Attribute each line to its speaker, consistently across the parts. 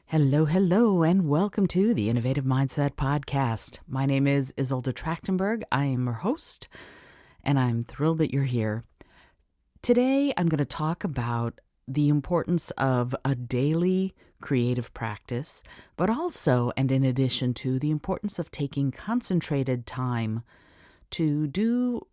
Speaker 1: Hello, and welcome to the Innovative Mindset Podcast. My name is Isolde Trachtenberg. I am your host, and I'm thrilled that you're here. Today, I'm going to talk about the importance of a daily creative practice, but also, and in addition to, the importance of taking concentrated time to do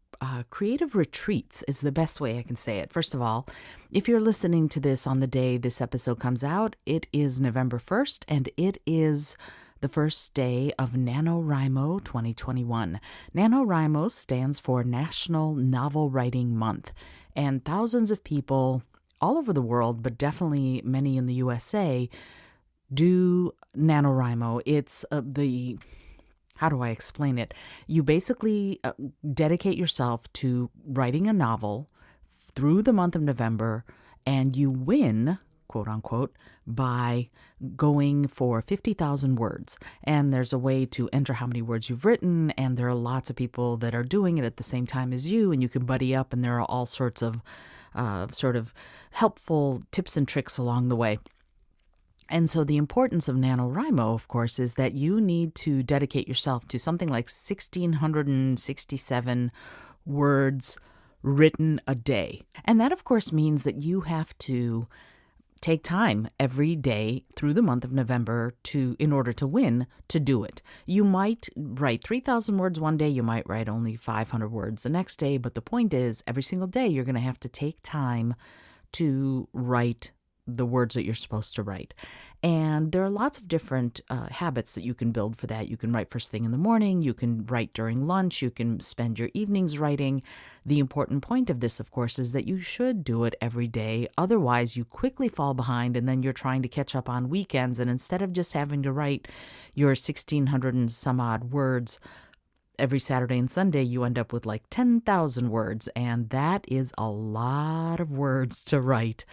Speaker 1: creative retreats is the best way I can say it. First of all, if you're listening to this on the day this episode comes out, it is November 1st, and it is the first day of NaNoWriMo 2021. NaNoWriMo stands for National Novel Writing Month, and thousands of people all over the world, but definitely many in the USA, do NaNoWriMo. It's how do I explain it? You basically dedicate yourself to writing a novel through the month of November, and you win, quote unquote, by going for 50,000 words. And there's a way to enter how many words you've written, and there are lots of people that are doing it at the same time as you, and you can buddy up, and there are all sorts of sort of helpful tips and tricks along the way. And so the importance of NaNoWriMo, of course, is that you need to dedicate yourself to something like 1,667 words written a day. And that, of course, means that you have to take time every day through the month of November in order to win, to do it. You might write 3,000 words one day, you might write only 500 words the next day, but the point is, every single day you're going to have to take time to write the words that you're supposed to write. And there are lots of different habits that you can build for that. You can write first thing in the morning, you can write during lunch, you can spend your evenings writing. The important point of this, of course, is that you should do it every day. Otherwise, you quickly fall behind, and then you're trying to catch up on weekends. And instead of just having to write your 1,600 and some odd words every Saturday and Sunday, you end up with like 10,000 words. And that is a lot of words to write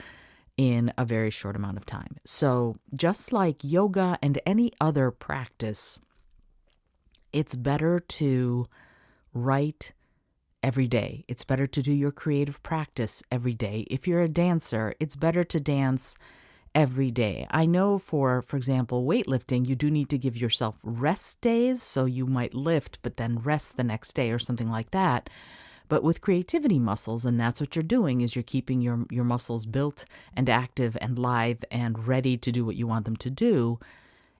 Speaker 1: in a very short amount of time. So just like yoga and any other practice, it's better to write every day. It's better to do your creative practice every day. If you're a dancer, it's better to dance every day. I know for example, weightlifting, you do need to give yourself rest days. So you might lift, but then rest the next day or something like that. But with creativity muscles, and that's what you're doing, is you're keeping your muscles built and active and live and ready to do what you want them to do,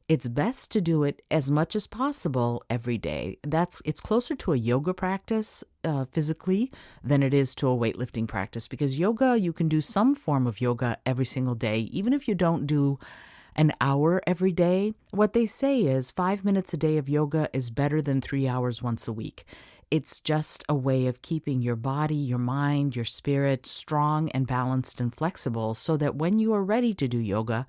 Speaker 1: it's best to do it as much as possible every day. It's closer to a yoga practice physically than it is to a weightlifting practice, because yoga, you can do some form of yoga every single day, even if you don't do an hour every day. What they say is 5 minutes a day of yoga is better than 3 hours once a week. It's just a way of keeping your body, your mind, your spirit strong and balanced and flexible, so that when you are ready to do yoga,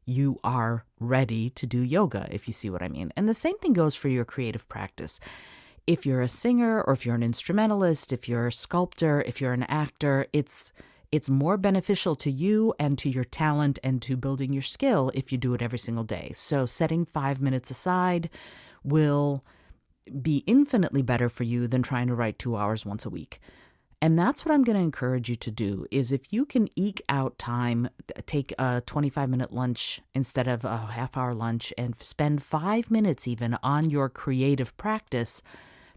Speaker 1: you are ready to do yoga, if you see what I mean. And the same thing goes for your creative practice. If you're a singer, or if you're an instrumentalist, if you're a sculptor, if you're an actor, it's more beneficial to you and to your talent and to building your skill if you do it every single day. So setting 5 minutes aside will be infinitely better for you than trying to write 2 hours once a week. And that's what I'm going to encourage you to do, is if you can eke out time, take a 25-minute lunch instead of a half-hour lunch, and spend 5 minutes even on your creative practice,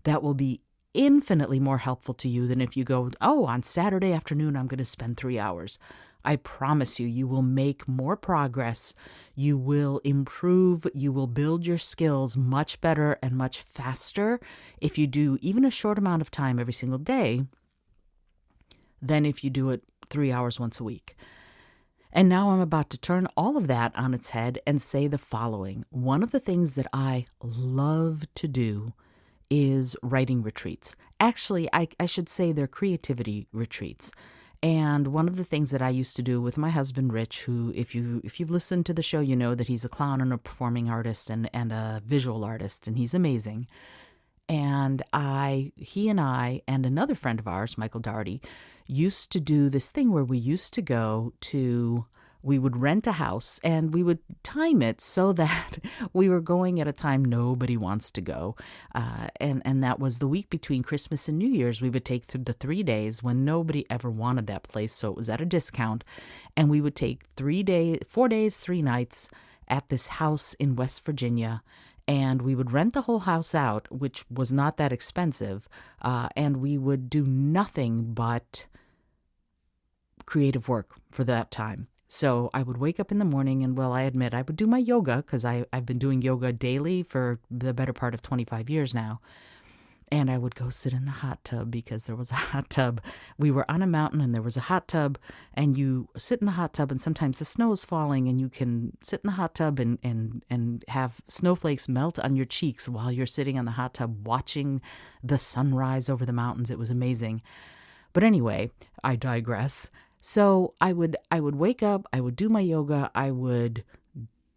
Speaker 1: that will be infinitely more helpful to you than if you go, on Saturday afternoon, I'm going to spend 3 hours. I promise you, you will make more progress, you will improve, you will build your skills much better and much faster if you do even a short amount of time every single day than if you do it 3 hours once a week. And now I'm about to turn all of that on its head and say the following. One of the things that I love to do is writing retreats. Actually, I should say they're creativity retreats. And one of the things that I used to do with my husband, Rich, who, if you've listened to the show, you know that he's a clown and a performing artist and a visual artist, and he's amazing. And he and I and another friend of ours, Michael Doherty, used to do this thing where we used to we would rent a house, and we would time it so that we were going at a time nobody wants to go. And that was the week between Christmas and New Year's. We would take through the 3 days when nobody ever wanted that place, so it was at a discount. And we would take 4 days, 3 nights, at this house in West Virginia, and we would rent the whole house out, which was not that expensive, and we would do nothing but creative work for that time. So I would wake up in the morning and, well, I admit I would do my yoga because I've been doing yoga daily for the better part of 25 years now. And I would go sit in the hot tub because there was a hot tub. We were on a mountain and there was a hot tub, and you sit in the hot tub and sometimes the snow is falling and you can sit in the hot tub and have snowflakes melt on your cheeks while you're sitting on the hot tub watching the sunrise over the mountains. It was amazing. But anyway, I digress. So I would wake up, I would do my yoga, I would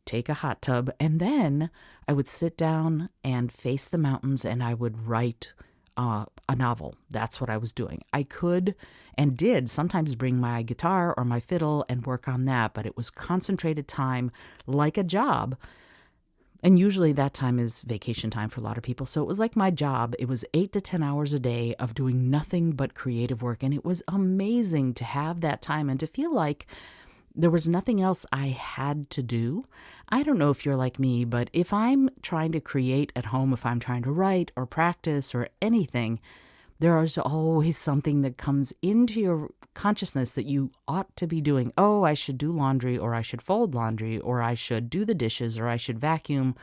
Speaker 1: take a hot tub, and then I would sit down and face the mountains and I would write a novel. That's what I was doing. I could and did sometimes bring my guitar or my fiddle and work on that, but it was concentrated time like a job. And usually that time is vacation time for a lot of people. So it was like my job. It was 8 to 10 hours a day of doing nothing but creative work. And it was amazing to have that time and to feel like there was nothing else I had to do. I don't know if you're like me, but if I'm trying to create at home, if I'm trying to write or practice or anything, there is always something that comes into your consciousness that you ought to be doing. Oh, I should do laundry, or I should fold laundry, or I should do the dishes, or I should vacuum,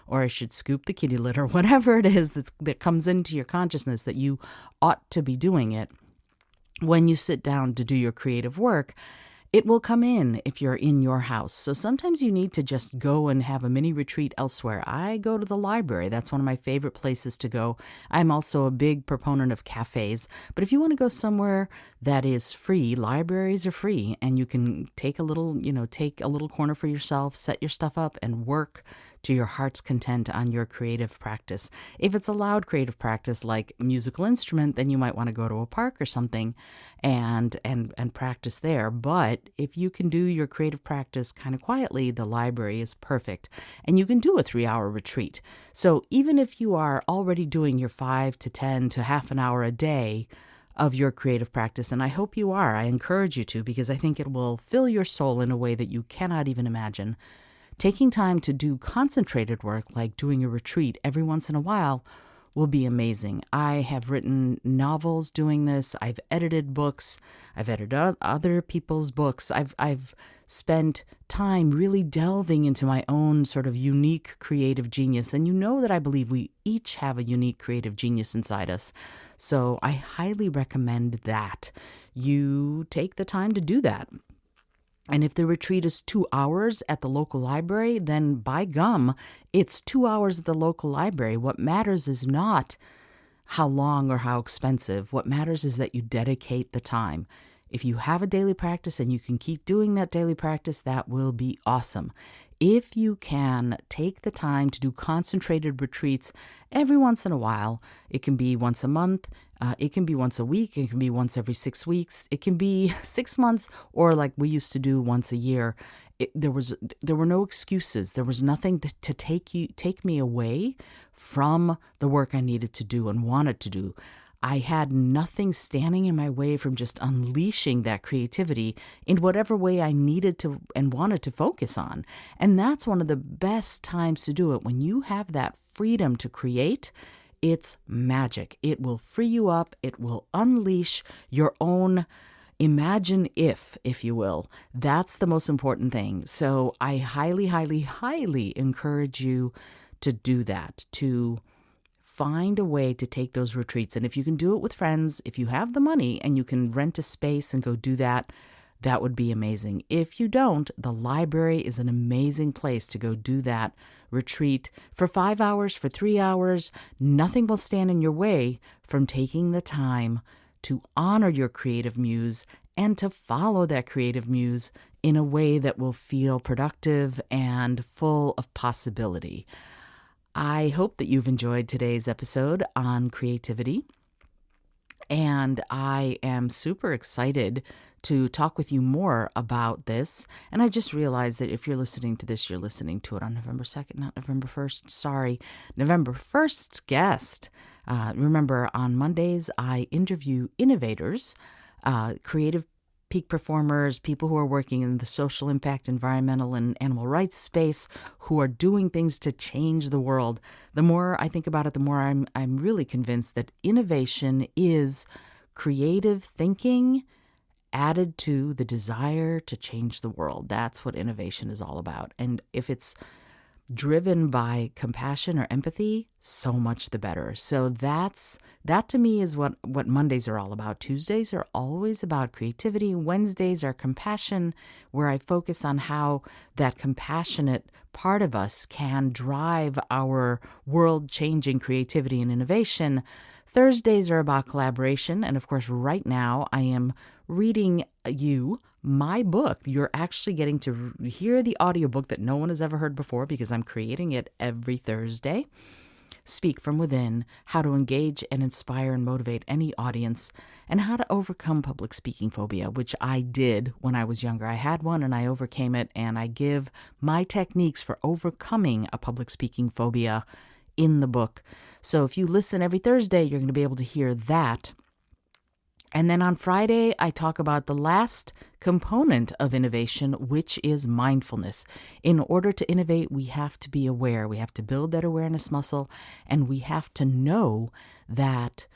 Speaker 1: or I should scoop the kitty litter, whatever it is that comes into your consciousness that you ought to be doing it. When you sit down to do your creative work, it will come in if you're in your house. So sometimes you need to just go and have a mini retreat elsewhere. I go to the library. That's one of my favorite places to go. I'm also a big proponent of cafes. But if you want to go somewhere that is free, libraries are free, and you can take a little corner for yourself, set your stuff up, and work to your heart's content on your creative practice. If it's a loud creative practice like musical instrument, then you might want to go to a park or something and practice there. But if you can do your creative practice kind of quietly, the library is perfect. And you can do a 3-hour retreat. So even if you are already doing your 5 to 10 to half an hour a day of your creative practice, and I hope you are, I encourage you to, because I think it will fill your soul in a way that you cannot even imagine. Taking time to do concentrated work, like doing a retreat every once in a while, will be amazing. I have written novels doing this. I've edited books. I've edited other people's books. I've spent time really delving into my own sort of unique creative genius. And you know that I believe we each have a unique creative genius inside us. So I highly recommend that you take the time to do that. And if the retreat is 2 hours at the local library, then by gum, it's 2 hours at the local library. What matters is not how long or how expensive. What matters is that you dedicate the time. If you have a daily practice and you can keep doing that daily practice, that will be awesome. If you can take the time to do concentrated retreats every once in a while, it can be once a month, it can be once a week, it can be once every 6 weeks, it can be 6 months, or like we used to do once a year. There were no excuses. There was nothing to take me away from the work I needed to do and wanted to do. I had nothing standing in my way from just unleashing that creativity in whatever way I needed to and wanted to focus on. And that's one of the best times to do it. When you have that freedom to create, it's magic. It will free you up. It will unleash your own imagine if you will. That's the most important thing. So I highly, highly, highly encourage you to do that, to find a way to take those retreats. And if you can do it with friends, if you have the money and you can rent a space and go do that, that would be amazing. If you don't, the library is an amazing place to go do that retreat for 5 hours, for 3 hours. Nothing will stand in your way from taking the time to honor your creative muse and to follow that creative muse in a way that will feel productive and full of possibility. I hope that you've enjoyed today's episode on creativity, and I am super excited to talk with you more about this. And I just realized that if you're listening to this, you're listening to it on November 2nd, not November 1st. Sorry, November 1st's guest. Remember, on Mondays, I interview innovators, creative peak performers, people who are working in the social impact, environmental, and animal rights space, who are doing things to change the world. The more I think about it, the more I'm really convinced that innovation is creative thinking added to the desire to change the world. That's what innovation is all about. And if it's driven by compassion or empathy, so much the better. So that to me is what Mondays are all about. Tuesdays are always about creativity. Wednesdays are compassion, where I focus on how that compassionate part of us can drive our world-changing creativity and innovation. Thursdays are about collaboration. And of course, right now I am reading you my book. You're actually getting to hear the audiobook that no one has ever heard before because I'm creating it every Thursday. Speak from Within, how to engage and inspire and motivate any audience, and how to overcome public speaking phobia, which I did when I was younger. I had one and I overcame it, and I give my techniques for overcoming a public speaking phobia in the book. So if you listen every Thursday, you're going to be able to hear that. And then on Friday, I talk about the last component of innovation, which is mindfulness. In order to innovate, we have to be aware. We have to build that awareness muscle, and we have to know that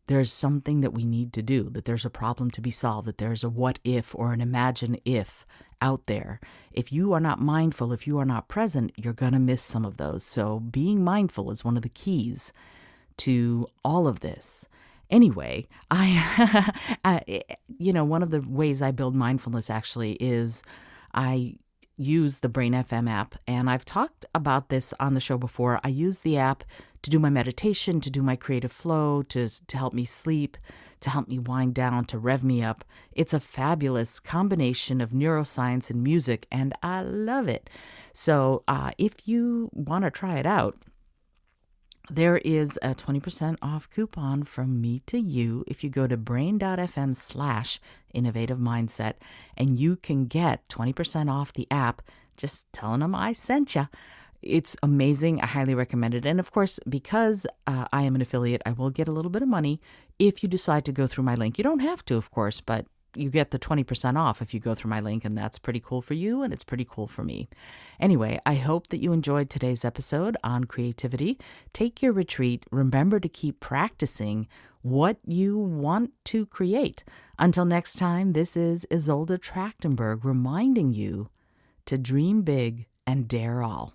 Speaker 1: there's something that we need to do, that there's a problem to be solved, that there's a what if or an imagine if out there. If you are not mindful, if you are not present, you're going to miss some of those. So being mindful is one of the keys to all of this. Anyway, one of the ways I build mindfulness actually is I use the Brain FM app, and I've talked about this on the show before. I use the app to do my meditation, to do my creative flow, to help me sleep, to help me wind down, to rev me up. It's a fabulous combination of neuroscience and music, and I love it. So if you want to try it out, there is a 20% off coupon from me to you if you go to brain.fm/innovative mindset, and you can get 20% off the app just telling them I sent you. It's amazing. I highly recommend it. And of course, because I am an affiliate, I will get a little bit of money if you decide to go through my link. You don't have to, of course, but you get the 20% off if you go through my link, and that's pretty cool for you, and it's pretty cool for me. Anyway, I hope that you enjoyed today's episode on creativity. Take your retreat. Remember to keep practicing what you want to create. Until next time, this is Isolde Trachtenberg reminding you to dream big and dare all.